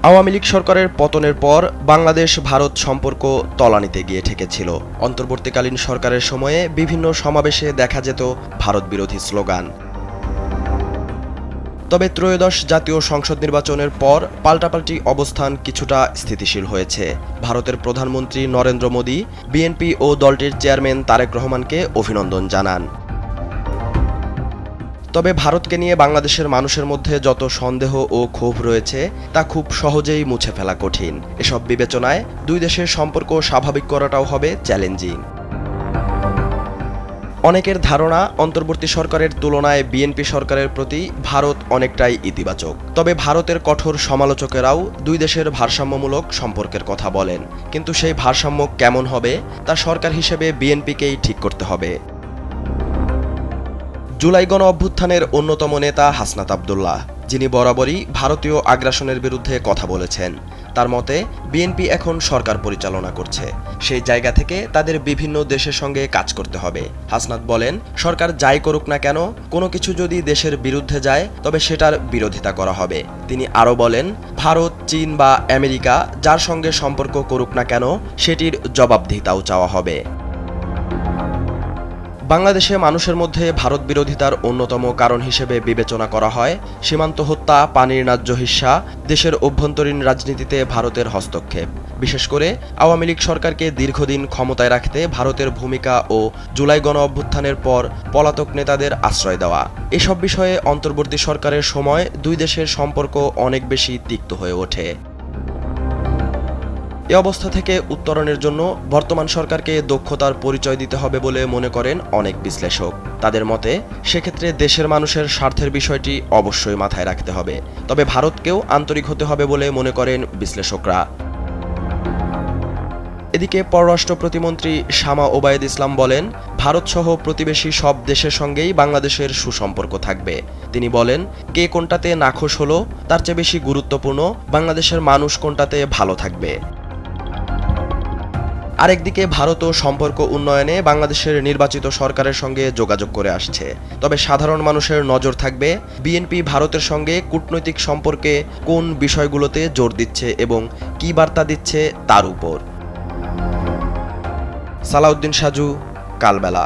আওয়ামী লীগ সরকারের পতনের পর বাংলাদেশ ভারত সম্পর্ক তলানিতে গিয়ে ঠেকেছিল। অন্তর্বর্তীকালীন সরকারের সময়ে বিভিন্ন সমাবেশে দেখা যেত ভারত বিরোধী স্লোগান। তবে ত্রয়োদশ জাতীয় সংসদ নির্বাচনের পর পাল্টাপাল্টি অবস্থান কিছুটা স্থিতিশীল হয়েছে। ভারতের প্রধানমন্ত্রী নরেন্দ্র মোদী বিএনপি ও দলটির চেয়ারম্যান তারেক রহমানকে অভিনন্দন জানান। তবে ভারতকে নিয়ে বাংলাদেশের মানুষের মধ্যে যত সন্দেহ ও ক্ষোভ রয়েছে তা খুব সহজেই মুছে ফেলা কঠিন। এসব বিবেচনায় দুই দেশের সম্পর্ক স্বাভাবিক করাটাও হবে চ্যালেঞ্জিং। অনেকের ধারণা, অন্তর্বর্তী সরকারের তুলনায় বিএনপি সরকারের প্রতি ভারত অনেকটাই ইতিবাচক। তবে ভারতের কঠোর সমালোচকেরাও দুই দেশের ভারসাম্যমূলক সম্পর্কের কথা বলেন। কিন্তু সেই ভারসাম্য কেমন হবে তা সরকার হিসেবে বিএনপিকেই ঠিক করতে হবে। জুলাই গণ অভ্যুত্থানের অন্যতম নেতা হাসনাত আব্দুল্লাহ, যিনি বরাবরই ভারতীয় আগ্রাসনের বিরুদ্ধে কথা বলেছেন। তার মতে বিএনপি এখন সরকার পরিচালনা করছে, সেই জায়গা থেকে তাদের বিভিন্ন দেশের সঙ্গে কাজ করতে হবে। হাসনাত বলেন, সরকার যাই করুক না কেন, কোনো কিছু যদি দেশের বিরুদ্ধে যায় তবে সেটার বিরোধিতা করা হবে। তিনি আরও বলেন, ভারত, চীন বা আমেরিকা যার সঙ্গে সম্পর্ক করুক না কেন সেটির জবাবদিহিতাও চাওয়া হবে। বাংলাদেশে মানুষের মধ্যে ভারত বিরোধিতার অন্যতম কারণ হিসেবে বিবেচনা করা হয় সীমান্ত হত্যা, পানির ন্যায্য হিস্যা, দেশের অভ্যন্তরীণ রাজনীতিতে ভারতের হস্তক্ষেপ। বিশেষ করে আওয়ামী লীগ সরকারকে দীর্ঘদিন ক্ষমতায় রাখতে ভারতের ভূমিকা ও জুলাই গণ অভ্যুত্থানের পর পলাতক নেতাদের আশ্রয় দেওয়া, এসব বিষয়ে অন্তর্বর্তী সরকারের সময় দুই দেশের সম্পর্ক অনেক বেশি তিক্ত হয়ে ওঠে। এ অবস্থা থেকে উত্তরণের জন্য বর্তমান সরকারকে দক্ষতার পরিচয় দিতে হবে বলে মনে করেন অনেক বিশ্লেষক। তাদের মতে সেক্ষেত্রে দেশের মানুষের স্বার্থের বিষয়টি অবশ্যই মাথায় রাখতে হবে। তবে ভারতকেও আন্তরিক হতে হবে বলে মনে করেন বিশ্লেষকরা। এদিকে পররাষ্ট্র প্রতিমন্ত্রী শামা ওবায়েদ ইসলাম বলেন, ভারতসহ প্রতিবেশী সব দেশের সঙ্গেই বাংলাদেশের সুসম্পর্ক থাকবে। তিনি বলেন, কে কোনটাতে নাখোশ হলো তার চেয়ে বেশি গুরুত্বপূর্ণ বাংলাদেশের মানুষ কোনটাতে ভালো থাকবে। আরেকদিকে ভারতও সম্পর্ক উন্নয়নে বাংলাদেশের নির্বাচিত সরকারের সঙ্গে যোগাযোগ করে আসছে। তবে সাধারণ মানুষের নজর থাকবে বিএনপি ভারতের সঙ্গে কূটনৈতিক সম্পর্কে কোন বিষয়গুলোতে জোর দিচ্ছে এবং কী বার্তা দিচ্ছে তার উপর। সালাউদ্দিন সাজু, কালবেলা।